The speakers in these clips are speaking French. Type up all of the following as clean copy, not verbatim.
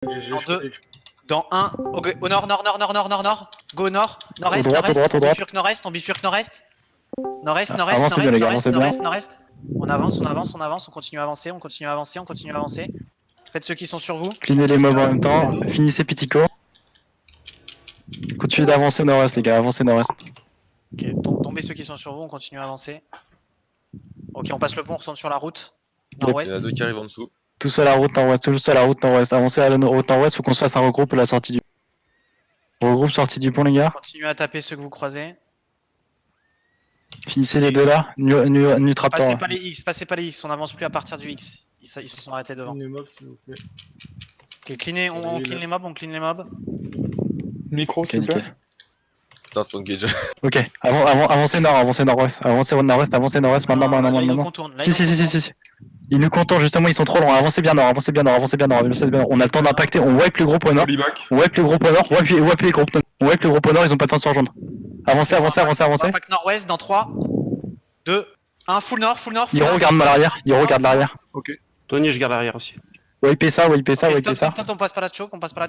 Dans 2, dans 1, au nord, nord. Go au nord, nord-est, nord-est, on bifurque nord-est. Nord-est. Avancez bien les gars, avancez bien. Nord-est. On avance, on continue à avancer, on continue à avancer. Faites ceux qui sont sur vous. Cleanez les mobs en même temps, finissez Pitico. Continuez d'avancer nord-est les gars, avancez nord-est. Ok, tombez ceux qui sont sur vous, on continue à avancer. Ok, on passe le pont, on retourne sur la route. Nord-ouest. Il y en a deux qui arrivent en dessous. Tous à la route nord-ouest, tous à la route nord-ouest. Avancez à la route nord-ouest, faut qu'on se fasse un regroupe à la sortie du pont. Regroupe sortie du pont les gars. Continuez à taper ceux que vous croisez. Finissez les deux là, nu traptor. Passez pas les X, on n'avance plus à partir du X. Ils se sont arrêtés devant. Les mobs, s'il vous plaît. Ok, on clean les mobs, Micro, s'il vous plaît. Putain, son gauge. Ok, avancez nord, avancez nord-ouest. Avancez nord-ouest, maintenant. Ils nous contournent. Si. Ils nous contournent justement, ils sont trop loin. Avancez bien nord. On a le temps d'impacter, on wipe le groupe au nord. On wipe le groupe au nord, on wipe les groupes. On wipe le groupe au nord, ils ont pas le temps de se rejoindre. Avancez. Impact nord-ouest dans 3, 2, 1, full nord. Ils regardent mal l'arrière, Ok. Tony, je garde l'arrière aussi. Wipez ça. Stop, on passe pas la choke, on passe pas.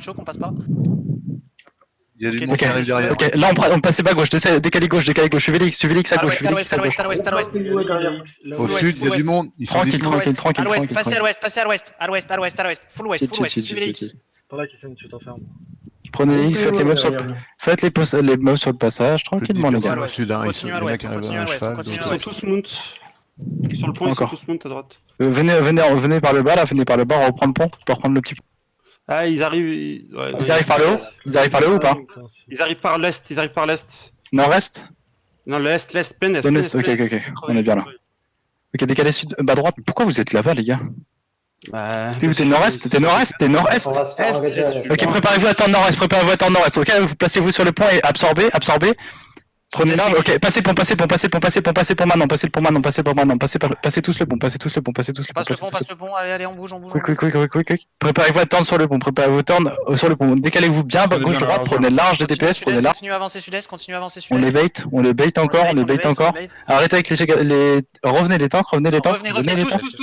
Il y a du Ok, monde qui arrive derrière. Ok, là on passez pas à gauche, décalez gauche. Suivez l'X à gauche. À l'ouest. Au sud, il y a du monde. Ils sont Tranquille. À l'ouest, passez à l'ouest. Full ouest, suivez les X. Par là qui s'aime, tu t'enfermes. Prenez les X, faites les mobs sur le passage, tranquillement les gars. Au sud, hein. Il y en a qui arrivent à cheval. Ils sont tous mount. Sur le pont, ils sont tous mount à droite. Venez par le bas, on va reprendre le pont, pour reprendre le petit pont. Ah, ils arrivent. Ils arrivent par le haut ou pas? Ils arrivent par l'est. Nord-est? Non, l'est, plein est. Ok, on est bien là. Ok, décalé sud, bas droite. Pourquoi vous êtes là-bas les gars? T'es nord-est? Ok, préparez-vous à attendre nord-est, ok? Vous placez-vous sur le pont et absorbez. Prenez l'arme, ok, passez pont maintenant, passez tous le pont. Passe le pont, allez, on bouge. Quick. Préparez-vous à tendre sur le pont, sur le pont. Décalez-vous bien, gauche, droite, prenez large des DPS, prenez large. Continue à avancer sud-est. On les bait encore. Arrêtez avec les... Revenez les tanks. Revenez,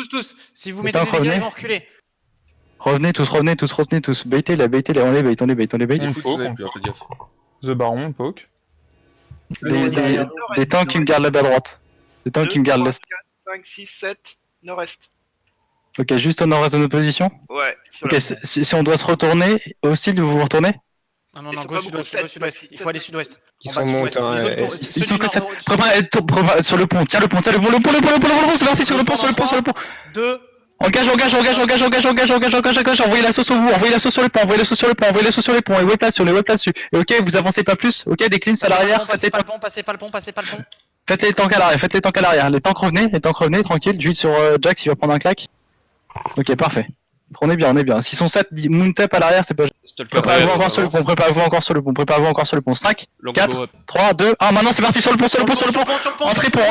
tous. Si vous mettez des dégâts, ils vont reculer. Revenez tous. Baitez-les, on les bait. The Baron, poke. Des tanks qui me gardent la bas droite. Des tanks qui me gardent l'est. 5, 6, 7, nord-est. Ok, juste au nord-est de notre position. Ouais. Ok, si on doit se retourner, au sud, vous vous retournez? Non, gauche, sud-ouest. Il faut aller sud-ouest. Ils sont montés. Ils sont que 7. Préparez sur le pont. Tiens le pont, c'est parti sur le pont. 2. Engage, envoyez la sauce sur le pont, et whip là-dessus. Et ok, vous avancez pas plus, ok, des cleans à l'arrière, Passez pas le pont. faites les tanks à l'arrière, les tanks revenez, tranquille, j'huile sur Jax, il va prendre un claque. Ok, parfait. On est bien. S'ils sont 7, mount up à l'arrière, c'est pas... Préparez-vous encore sur le pont, 5, 4, 3, 2, 1, maintenant c'est parti sur le pont. Entrez pont.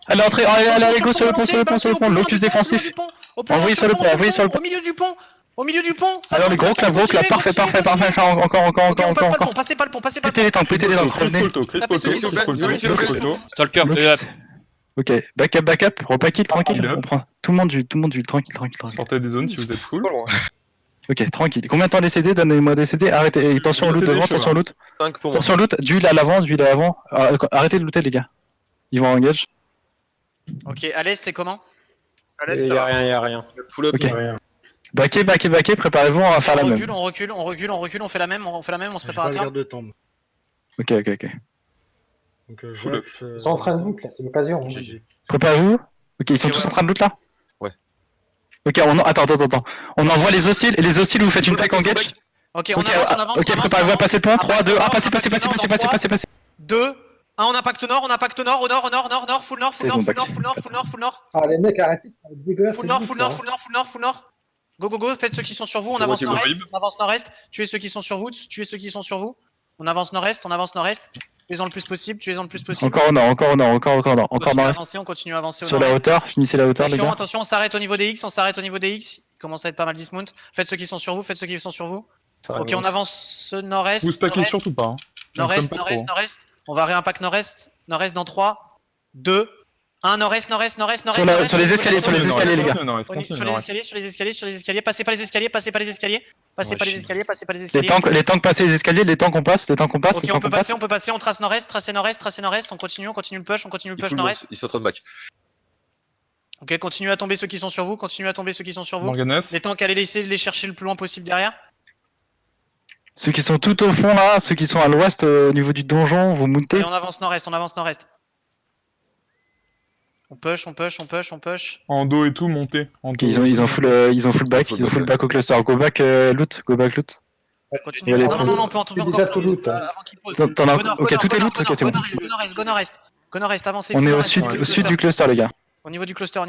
Allez, go sur le pont, locus défensif. Envoyez sur le pont. Au milieu du pont. Alors les gros clap, parfait. Encore. Passez pas le pont. Pétez les tanks, revenez. Stalker, Ok, backup, repack kill, tranquille, on prend tout le monde d'huile, tranquille. Sortez des zones si vous êtes full. Ok, tranquille. Combien de temps les CD? Donnez-moi des CD, arrêtez, attention au loot devant, attention au loot, d'huile à l'avant. Arrêtez de looter les gars. Ils vont en engage. Ok, à l'est c'est comment? Y'a rien. Ok. Backé, préparez-vous à faire la même. On recule, on fait la même, on se prépare à terre. Ok. Donc, Ils sont en train de loot là, c'est l'occasion. Préparez-vous. Ok, ils sont tous en train de loot là? Ouais. Ok, attends. On envoie les hostiles, vous faites une tac en gauge. Ok, on avance. Ok, préparez-vous à passer le pont. 3, 2, 1, passez. 2, 1, on impacte nord, au nord, full nord. Ah les mecs, arrêtez, c'est dégueulasse. Full nord. Go, faites ceux qui sont sur vous, on avance nord-est. Tuez ceux qui sont sur vous. On avance nord-est. Tuez-en le plus possible. Encore nord-est. On continue à avancer. Sur la hauteur, finissez la hauteur les gars. Attention, on s'arrête au niveau des X. Il commence à être pas mal dismount. Faites ceux qui sont sur vous. Ok, on avance nord-est. Vous stackez surtout pas. Nord-est. On va réimpact nord-est dans 3, 2, Un nord-est, nord-est, nord-est, nord-est. Sur nord-est, les escaliers, sur les escaliers, les gars. Sur les escaliers, sur les escaliers, sur les escaliers. Passez pas les escaliers, passez pas les escaliers. Passez pas les escaliers, passez pas les Les escaliers. tanks passent les escaliers, les tanks on passe, Ok, on peut passer, on trace nord-est, tracer nord-est, tracer nord-est. On continue le push, nord-est. Ils sont en train de back. Ok, continuez à tomber ceux qui sont sur vous, continuez à tomber ceux qui sont sur vous. Morganus. Les tanks, allez laisser les chercher le plus loin possible derrière. Ceux qui sont tout au fond là, ceux qui sont à l'ouest au niveau du donjon, vous montez. Et on avance nord-est, on avance nord-est. On push, on push, on push, on push. En dos et tout, monter. Ils ont full back, ils ont full back au cluster. Go back loot, go back loot. Continue. Non, non, on peut en tomber encore. Déjà tout loot. Avant qu'il pose. Ok, tout est loot, ok, c'est bon. Go nord-est, avancez. On est au sud du cluster, les gars. Au niveau du cluster,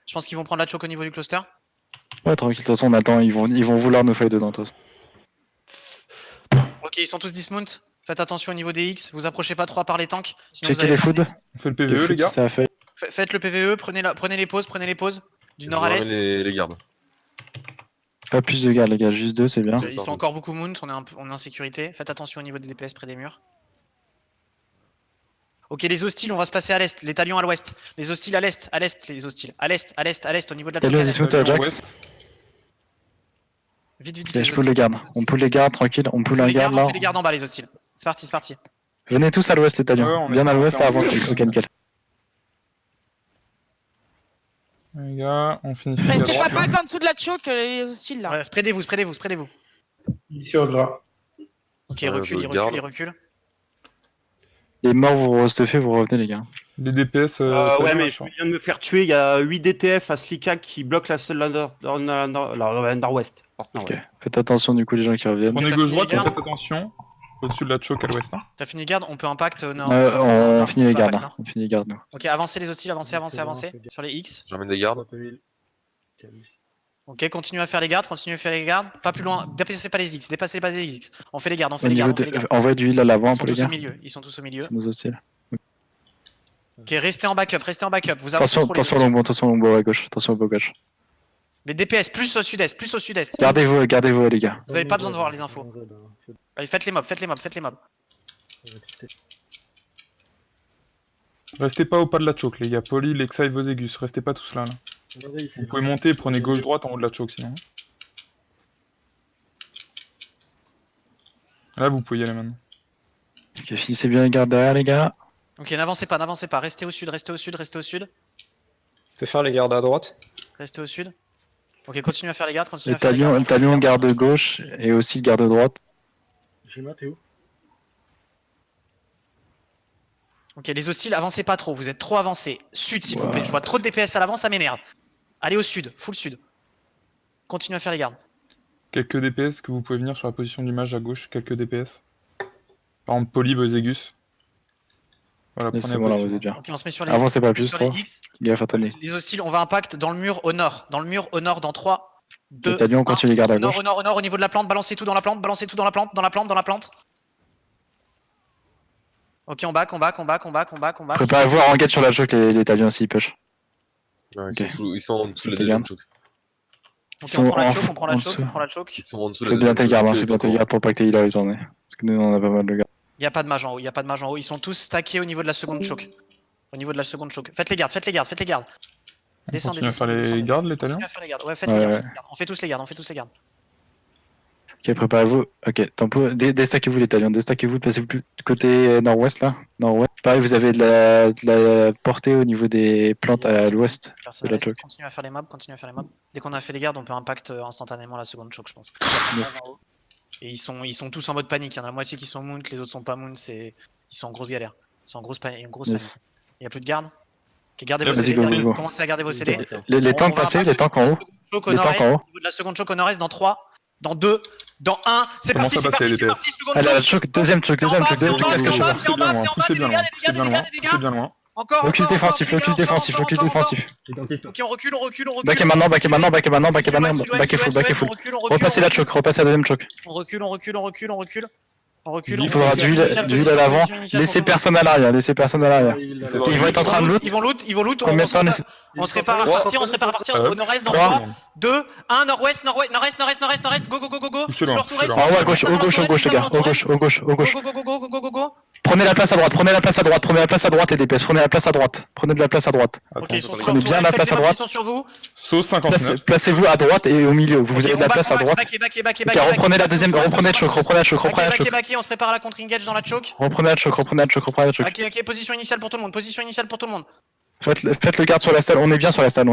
Je pense qu'ils vont prendre la choke au niveau du cluster. Ouais, tranquille, de toute façon, on attend, ils vont vouloir nous fight dedans, de toute façon. Ok, ils sont tous dismount. Faites attention au niveau des X, vous approchez pas trop à part les tanks. Checkez les foods. On fait le PVE, les gars. Ça a fait. Faites le PVE, prenez les pauses. Du nord à l'est. Les gardes. Pas plus de gardes, les gars, juste 2, c'est bien. Ils sont encore beaucoup mount, on est en sécurité. Faites attention au niveau des DPS près des murs. Ok, les hostiles, on va se passer à l'est. Les talions à l'ouest. Les hostiles à l'est, les hostiles. À l'est, au niveau de la Talion, choke. dismount à Jax. Vite. Je pull les gardes. On pull les gardes, tranquille. On pull un garde là. On fait les gardes en bas, les hostiles. C'est parti. Venez tous à l'ouest, les talions. Bien à l'ouest, avancez. Ok, nickel. Les gars, on finit. Restez pas back en dessous de la choke, les hostiles là. Ouais, spreadez-vous. Il est sur gras. Ok, il recule. Les morts, vous restez vous revenez, les gars. Les DPS. Ouais, mais je viens de me faire tuer. Il y a 8 DTF à Slika qui bloquent la nord-ouest. Ok, faites attention du coup, les gens qui reviennent. On est gauche-droite, faites attention. Au-dessus de la choke à l'ouest. T'as fini garde, on peut impact nord. On finit les gardes, on finit les gardes, nous. Ok, avancez les hostiles, avancez. Sur les X. J'emmène des gardes. Ok, continuez à faire les gardes. Pas plus loin, dépassez pas les X, dépassez pas les X. On fait les gardes, Envoyez du heal à l'avant pour les gars. Ils sont tous au milieu. C'est nos hostiles. Ok, restez en backup. Vous avancez Attention longbow à gauche, attention au gauche. Les DPS plus au sud-est. Gardez-vous les gars. Vous avez pas besoin de voir les infos. Allez, faites les mobs. Restez pas au pas de la choke, les gars. Poly, Lexai, Vosegus, restez pas tous là. Vous pouvez monter, prenez gauche-droite en haut de la choke sinon. Là, vous pouvez y aller maintenant. Ok, finissez bien les gardes derrière, les gars. Ok, n'avancez pas. Restez au sud. Fais faire les gardes à droite. Restez au sud. Ok, continuez à faire les gardes. Le talion garde gauche et aussi le garde droite. Jima, t'es où? Ok, les hostiles, avancez pas trop. Vous êtes trop avancés. Sud, s'il vous plaît. Je vois trop de DPS à l'avant, ça m'énerve. Allez au sud, full sud. Continuez à faire les gardes. Quelques DPS que vous pouvez venir sur la position du mage à gauche. Quelques DPS. Par exemple, Poly, Vosegus. Voilà, c'est bon là, vous êtes bien. Ok, on se met sur les avancez pas plus, trop. Gaffe, attendez. Les hostiles, on va impact dans le mur au nord. Dans 3, 2, le talion, on continue les gardes à gauche. Au nord, au niveau de la plante, balancez tout dans la plante. Ok, on back. Préparez-vous à engage sur la choke, les talions aussi, ils push. Ouais, ils sont en dessous de la deuxième choke. Ok, on prend la choke. Ils sont en dessous de la deuxième choke. Fais bien tes gardes pour pas que t'aies ils en aient. Parce que nous, on a pas mal de gardes. Y'a pas de mage en haut, ils sont tous stackés au niveau de la seconde choke. Faites les gardes. Descendez. On continue à faire les gardes, les talions. Ouais, faites les gardes. On fait tous les gardes. Ok, préparez-vous. Ok, tempo. Déstackez-vous les talions, passez plus du côté nord-ouest là. Nord-ouest. Pareil, vous avez de la portée au niveau des plantes à l'ouest de la choke. Continuez à faire les mobs. Dès qu'on a fait les gardes, on peut impact instantanément la seconde choke, je pense. Et ils sont tous en mode panique. Il y en a la moitié qui sont mount, les autres sont pas mount. Ils sont en grosse galère. Ils sont en grosse panique. Il y a plus de gardes. Ok, gardez vos CD. Commencez à garder vos CD. Les tanks passés, les tanks en haut. Au niveau de la seconde choke au nord-est, dans 3, dans 2, dans 1. C'est parti. Allez, la choke, deuxième choke. C'est bien loin. Encore. Focus défensif. Ok, on recule. Back et maintenant. Back et full. Repassez la choke, repassez la deuxième choke. On recule. On recule. Il on faudra recule. du heal Initial, du heal à l'avant. position initiale Laissez pour tout personne à l'arrière, laissez personne à l'arrière. Il Ok, ils vont être en train de loot. Ils vont loot. Combien de temps laissez- On se prépare à partir. On se prépare à partir au nord-est dans 3, 3, 2, 1, nord-ouest, go, go, go, go, go. Touchez-le, Floor to rest, touchez-le. En haut à gauche, au gauche les gars, au gauche. Go, go, go. Prenez la place à droite, prenez la place à droite les DPS, prenez la place à droite, prenez de la place à droite. Ok, ils sont Prenez bien la place à droite. Ils sont sur vous. Sauce 59. Placez-vous à droite et au milieu, vous avez de la place à droite. Back. Ok, reprenez la deuxième, reprenez le choc. Back, on se prépare à la contre-engage dans la choke. Reprenez le choc. Ok, position initiale pour tout le monde. Faites le garde sur la salle, on est bien sur la salle.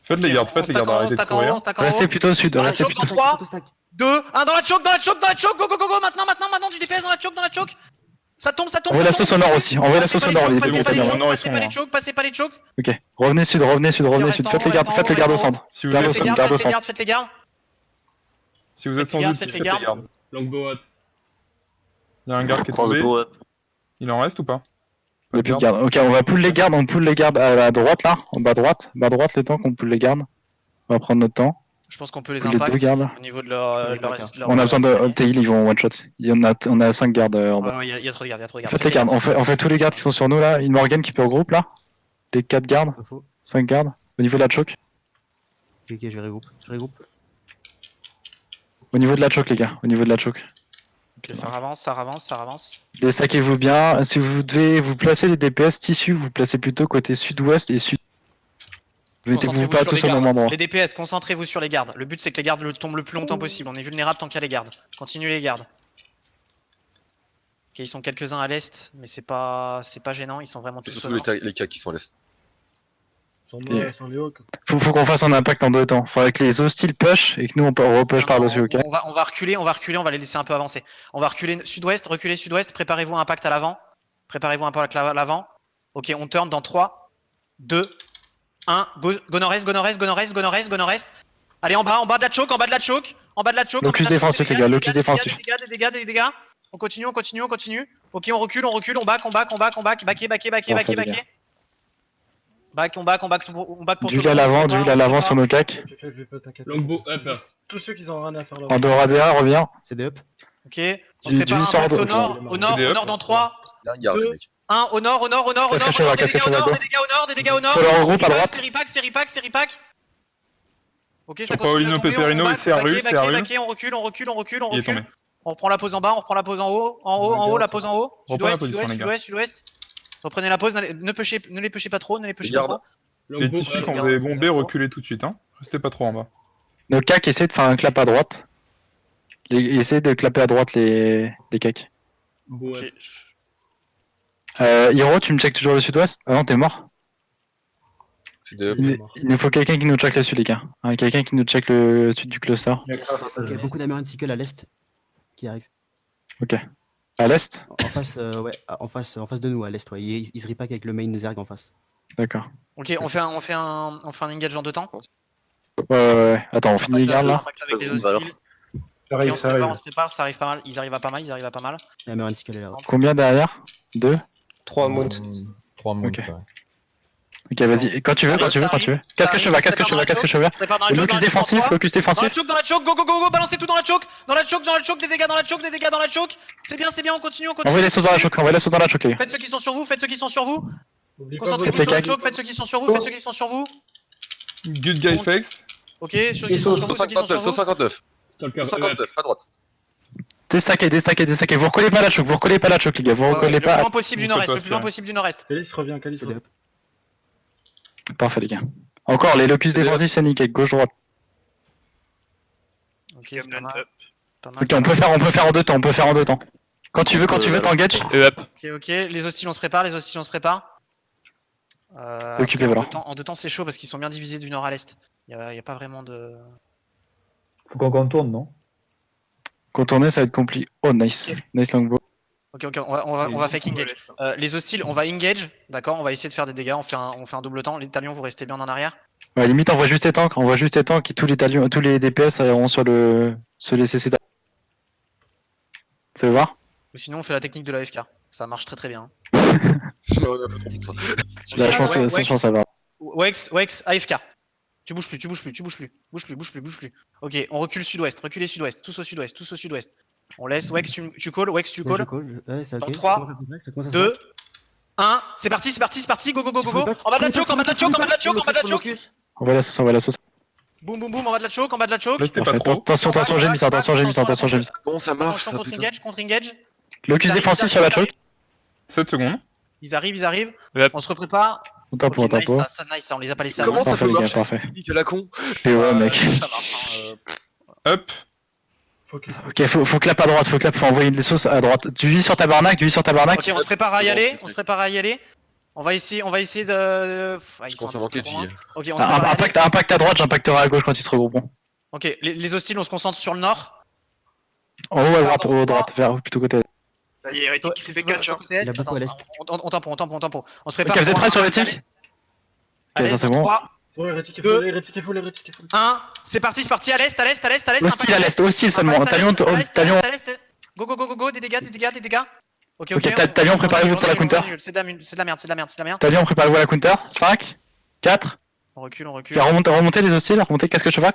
Faites les gardes, arrêtez de courir. Restez plutôt au sud, Dans la restez choke, plutôt. dans 3, 2, 1, dans la choke, go, maintenant, du DPS dans la choke. Ça tombe. Envoyez la sauce au nord aussi, envoyez la sauce au nord, les DPS. Passez pas les chokes. Ok, revenez sud, faites les gardes au centre. Si vous Garde au êtes centre, garde au centre. Faites les gardes. si vous êtes sans Faites outils, les faites les gardes. gardes. Longbow up. Il y a un garde qui est tombé. Il en reste ou pas? Il n'y a plus de garde. Ok, on va pull les gardes à la droite là, en bas droite les tanks, on pull les gardes. On va prendre notre temps. Je pense qu'on peut les Les deux impacter gardes. au niveau de leur. On a besoin de tail, ils vont one shot. On a 5 gardes en bas. Il y a trop de gardes, Faites les gardes, on fait tous les gardes qui sont sur nous là. Une Morgan qui peut au groupe là. Les 4 gardes, 5 gardes. Au niveau de la choke. Ok, je regroupe. Au niveau de la choke les gars, Ok, ça avance. Déstackez-vous bien. Si vous devez vous placer les DPS tissus, vous placez plutôt côté sud-ouest et sud. Mettez-vous pas tous au même endroit. Les DPS, concentrez-vous sur les gardes. Le but c'est que les gardes tombent le plus longtemps possible. On est vulnérable tant qu'il y a les gardes. Continuez les gardes. Ok, ils sont quelques-uns à l'est, mais c'est pas gênant. Ils sont vraiment tous au Surtout nord. les cas qui sont à l'est. Sans les hawks. Faut qu'on fasse un impact en deux temps. Faudrait que les hostiles push et que nous on repush par-dessus, ok? On va reculer, on va les laisser un peu avancer. On va reculer sud-ouest, préparez-vous un impact à l'avant. Ok, on turn dans 3, 2, 1, go nord-est. Allez, en bas de la choke. Locus défensif, les gars, locus défensif. Des dégâts. On continue. Ok, on recule, on back. Back, on back pour Du heal à l'avant sur nos cacs. Longbow up. Tous ceux qui ont rien à faire là. En dehors ADA, revient. C'est des up. Ok, on se prépare un impact au nord dans 3, Il y a un garde, 2, mec. 1, au nord, Qu'est-ce que je fais, qu'est-ce que je fais, des dégâts au nord. Faut leur regroupe à droite. Série pack. Ok, ça Sur continue Paolino, à tomber, Peperino, on et CRU, back, on recule. Il est tombé. On reprend la pause en bas, on reprend la pause en haut, la pause en haut. Reprends la position, les gars. Sud-ouest. Reprenez la pause, ne les pushez pas trop, Les gardes. Les tissus, quand vous avez bombé, reculez tout de suite, hein. Restez pas trop en bas. Nos cacs, essayez de faire un clap à droite. Essayez de clapper à droite les cacs. Ok. Hiro, tu me check toujours le sud-ouest? Ah non, t'es mort. C'est des Il nous faut quelqu'un qui nous check là-dessus, les gars. Quelqu'un qui nous check le sud du cluster. Ok, beaucoup d'American Sickle à l'est qui arrive. Ok. À l'est? En face, en face de nous, à l'est, ouais. Ils se repack avec le main Zerg en face. D'accord. Ok, on fait un engage en 2 temps. Ouais. Attends, on finit les gardes là. Impact avec les hostiles. Ok, on se prépare, ça arrive pas mal. Ils arrivent à pas mal. American Sickle est là. Combien derrière? 2? 3 mount. 3 moons. Ok, vas-y. Quand tu veux. Qu'est-ce que je fais? Locus défensif. Dans la choke, go, balancez tout dans la choke, des dégâts dans la choke. C'est bien, on continue. Envoyez les sauces dans la choke, les gars. Faites ceux qui sont sur vous. Concentrez-vous les sur la cacs. choke, faites ceux qui sont sur vous. Good guy flex. Ok, ceux qui sont sur vous. 159, à droite. Déstackez. Vous recollez pas la choke, les gars. Vous recollez Le pas. plus loin possible du nord-est. Calice revient, Calice. Parfait, les gars. Encore, les locus défensifs, c'est nickel. Gauche-droite. Ok, c'est pas mal. Ok, on peut faire en deux temps. Quand tu veux, t'engages. Ok, les hostiles on se prépare. Occupez, voilà. En 2 temps c'est chaud parce qu'ils sont bien divisés du nord à l'est. Y a pas vraiment de... Faut qu'on contourne, non? Contourner, ça va être compliqué. Oh, nice longbow. Ok, on va fake engage. Les hostiles, on va engage, d'accord. On va essayer de faire des dégâts, on fait un double temps. Les talions, vous restez bien en arrière. Ouais, limite, on voit juste les tanks, et tous les DPS iront sur les CC. Ça veut voir? Ou sinon, on fait la technique de la FK. Ça marche très bien. Là, je pense ça va. Wex, AFK. Tu bouges plus. Ok, on recule sud-ouest, reculez sud-ouest, tous au sud-ouest. On laisse. Wex, tu call. Wex, tu Ouais, je call. call. Ouais, c'est ok. Dans Ça 3, commence à se break, ça commence à se 2, break. 1. C'est parti, c'est parti, c'est parti. Go, go, go, go, go. Full back, En bas de la full choke, en bas de la choke, en bas de la choke, en bas de la choke. On va la sauce, on va la sauce. Boum, boum, boum, en bas de la choke, en bas de la choke. Restez pas Parfait. trop. Attention, attention, j'ai mis ça, attention, j'ai mis ça, attention, j'ai mis ça. Comment ça marche ça, Contre putain? engage, contre engage. Locus défensif sur la choke. 7 secondes. Ils arrivent, ils arrivent. Yep. On se reprépare. On tape, on Ok, tape. nice, ça, nice, ça, on les a pas laissés Comment avancer. ça Parfait, peut les gars, marcher? parfait. Quel la con. PO, mec. Ça marche, Hop. Focus. Ok, faut clap à droite, faut envoyer des sauces à droite. Tu vis sur tabarnak, tu vis sur tabarnak. Ok, on se prépare à y aller, on se prépare à y aller. On va essayer de... Ah, ils Je sont commence à un manquer peu de trop loin. vie. Ok, on se prépare à y aller. Impact à droite, j'impacterai à gauche quand ils se regrouperont. Ok, les hostiles, on se concentre sur le nord. En haut à droite, vers plutôt côté. Là, il y a Hérétique qui s'est fait catch. Hein. Côté est, Il a beaucoup à attends, l'est. on tempo. On se Ok, prépare. vous êtes prêts sur le tir tir? Ok, ça c'est bon. 3, Ouais, Hérétique est Deux. full, Hérétique est full, Hérétique est full. 1, c'est parti, à l'est. Hostile à l'est, hostile seulement. Impact à Talion, l'est, Talion. à l'est. Go, des dégâts. Ok, Ok, Talion, préparez-vous pour la counter. C'est de la merde. Talion, préparez-vous à la counter. 5, 4. On recule. Remontez les hostiles, remontez. Qu'est-ce que je vois?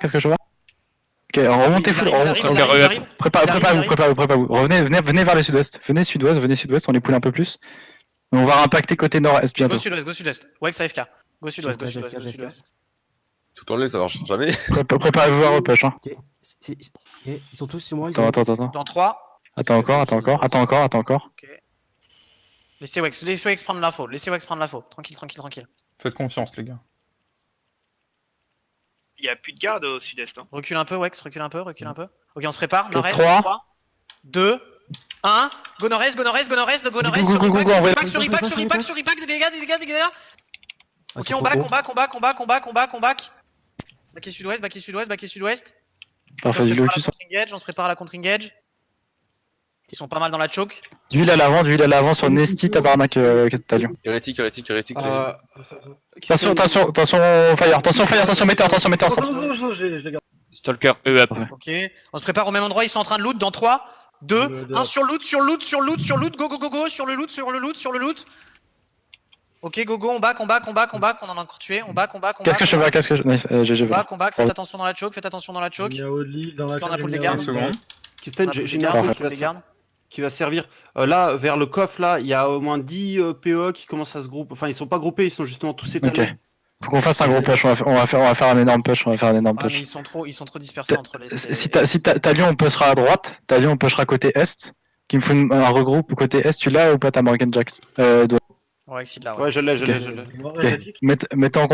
Ok, remontez full. Ils arrivent. Préparez-vous. Venez vers le sud-ouest. Venez sud-ouest, on les poule un peu plus. On va impacter côté nord-est bientôt. Go sud-ouest. Wex AFK. Go sud-ouest. Tout en l'air, ça marchera jamais. Préparez-vous à repush. Hein. Ok, ils sont tous sur moi. Attends. Dans 3. Attends encore. Ok. Laissez Wex prendre l'info. Tranquille. Faites confiance, les gars. Il y a plus de garde au sud-est. Hein. Recule un peu, Wex, recule un peu. Ok, on se prépare. Ok, Nord-est. 3, 2, 1. Go nord-est. Go, Sur Impact, des dégâts. Ok, on back. Back et sud-ouest. Parfait, du locus. On se prépare à la contre-engage. Ils sont pas mal dans la choke. D'huile à l'avant sur Nesty, tabarnak, Talion. Hérétique. Attention, fire, attention, mettez. Attention, je les garde. Stalker up. Ok, on se prépare au même endroit, ils sont en train de loot dans 3, 2, 1 sur loot, go, sur le loot. Ok, go, on back, on en a encore tué, on back. Qu'est-ce que je fais? GG. On back, faites attention dans la choke. Il y a Audley dans la Ok, on a cage, pull il les y a gardes. 5 secondes. Kisten, j'ai une info qui va servir. Là, vers le coffre, là, il y a au moins 10 PO qui commencent à se grouper. Enfin, ils sont pas groupés, ils sont justement tous étalés. Ok. Faut qu'on fasse un gros push, on va faire un énorme push. Ah, mais ils sont trop dispersés entre les... Si Talion, on pushera à droite, Talion, on pushera côté est. Qu'il me faut un regroupe côté est, tu l'as ou pas ta Morgan Jax Ouais, c'est de là, Ouais, je l'ai. Mettez en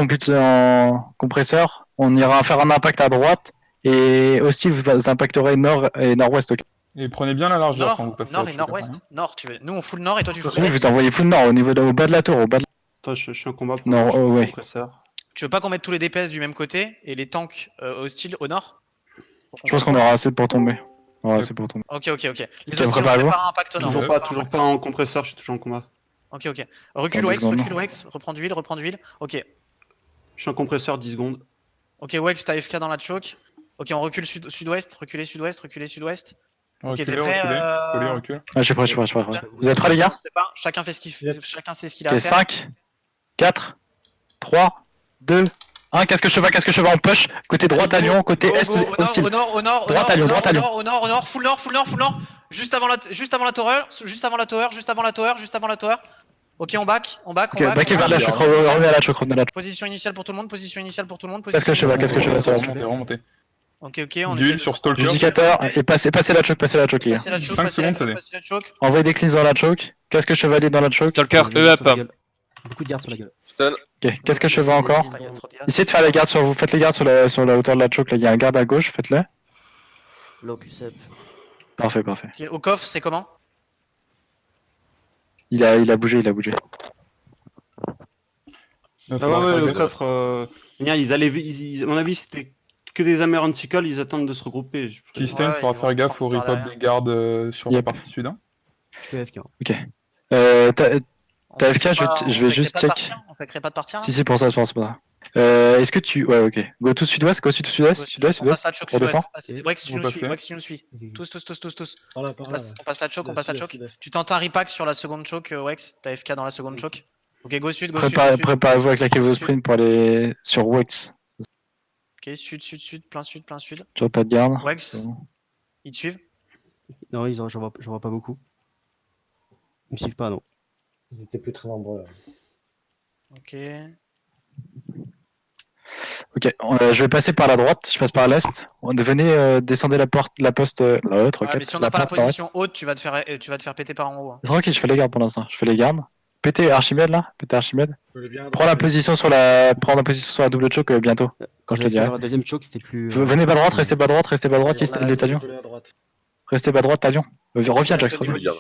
compresseur, on ira faire un impact à droite, et aussi vous impacterez nord et nord-ouest. Okay. Et prenez bien la largeur quand vous passez. Nord et nord-ouest. Nord, tu veux. Nous, on full nord et toi, tu full Oui, est. vous envoyez full nord, au bas de la tour, Attends, je suis en combat pour Non, le ouais. compresseur. Tu veux pas qu'on mette tous les DPS du même côté et les tanks hostiles au nord? Je pense qu'on aura assez pour tomber. Ok. Les hostiles, on préparez-vous. prépare un impact au nord. Toujours pas en compresseur, je suis toujours en combat. Ok. Recule Wex, reprends d'huile. Ok. Je suis en compresseur, 10 secondes. Ok, Wex, t'as AFK dans la choke. Ok, on recule sud-ouest, reculer sud-ouest. Ok, t'es prêt Recule. Ah, je suis prêt. Vous êtes prêts, les gars? Chacun fait ce qu'il fait. Chacun sait ce qu'il a Ok, à faire. 5, 4, 3, 2, 1. Qu'est-ce que je fais en push? Côté droit à Lyon, côté est hostile. Au nord, Droite à Lyon. full nord. Juste avant la tower. Ok, on back. Backez vers la choc, revenez à la choc. Position initiale pour tout le monde. Qu'est-ce que je fais sur la choc? Remontez. Ok, on D'huile essaie sur Stalker. Judicateur, et passez la choc, les gars. passer la choke, 5 secondes, ça passer la choke. Envoyez des cleans dans la choke. Qu'est-ce que je valide dans la choke? Stalker up. Beaucoup de gardes sur la gueule. Stun. Ok, qu'est-ce que je fais encore? Il y a trop de gardes. Essayez de faire les gardes sur vous. Faites les gardes sur la hauteur de la choke. Là, il y a un garde à gauche, faites-le. Locus up. Parfait. Ok, au coffre, c'est comment? Il a bougé. Le coffre. À mon avis, c'était que des Amerantical, ils attendent de se regrouper. Kisten, Ouais, faudra ils faire vont gaffe au sortir repop derrière. des gardes sur la Yep. partie sud. Je suis AFK. Ok. T'as FK, je vais juste check. On fait pas de partir. Si, pour ça. Est-ce que tu... Ouais, ok. Go tout sud-ouest, sud-ouest. On passe la choke On descend. sud-ouest. Wex, tu nous suis. Tous. Par là. On passe la choke. Tu tentes un repack sur la seconde choke, Wex. T'as FK dans la seconde choke. Ok, go sud. Préparez-vous avec la Kevo Sprint pour aller sur Wex. Ok, sud, plein sud. Toujours pas de garde. Wex, ils te suivent. Non, j'en vois pas beaucoup. Ils me suivent pas, non. Ils étaient plus très nombreux. Ok. Ok, je vais passer par la droite, je passe par l'est. Venez, descendez la poste, l'autre, Ouais, mais si on n'a pas la position haute, tu vas te faire péter par en haut. Hein. Tranquille, je fais les gardes pour l'instant, je fais les gardes. Pétez Archimède là, pétez Archimède. Prends la position sur la double choke bientôt. Quand je te j'avais fait dirai. la deuxième choke, c'était plus. Venez bas droite, restez bas droite, les talions. Restez bas droite, talion. Reviens Jax, reviens.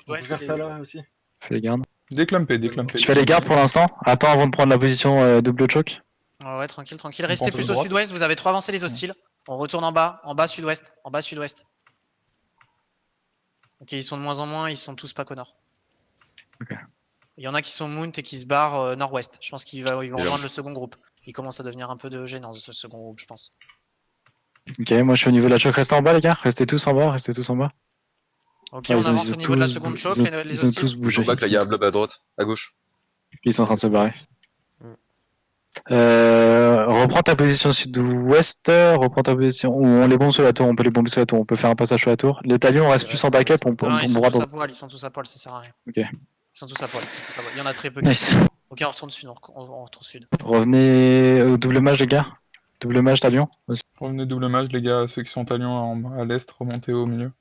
Fais les gardes. Déclampé. Je fais les gardes pour l'instant. Attends avant de prendre la position double choke. Ouais, tranquille. Restez plus au sud-ouest, vous avez trop avancé les hostiles. On retourne en bas sud-ouest. Ok, ils sont de moins en moins, ils sont tous pas Connor. Ok. Il y en a qui sont Mount et qui se barrent nord-ouest. Je pense qu'ils vont rejoindre le second groupe. Il commence à devenir un peu de gênant ce second groupe, je pense. Ok, moi je suis au niveau de la choke. Restez en bas les gars, restez tous en bas. Ok, on avance au niveau de la seconde choke, les ils ont tous bougé. Là, il y a un blob à droite, à gauche. Ils sont en train de se barrer. Reprends ta position sud-ouest, reprends ta position. Ou on les bombe sur la tour, on peut les bomber sur la tour, on peut faire un passage sur la tour. Les talions restent plus en backup, ils sont tous à poil, ça sert à rien. Ok. Ils sont tous à poil. Il y en a très peu. Nice. Ok, on retourne sud. Revenez au double mage les gars. Double mage talion aussi. Revenez double mage les gars, ceux qui sont talions à l'est, remontez au milieu.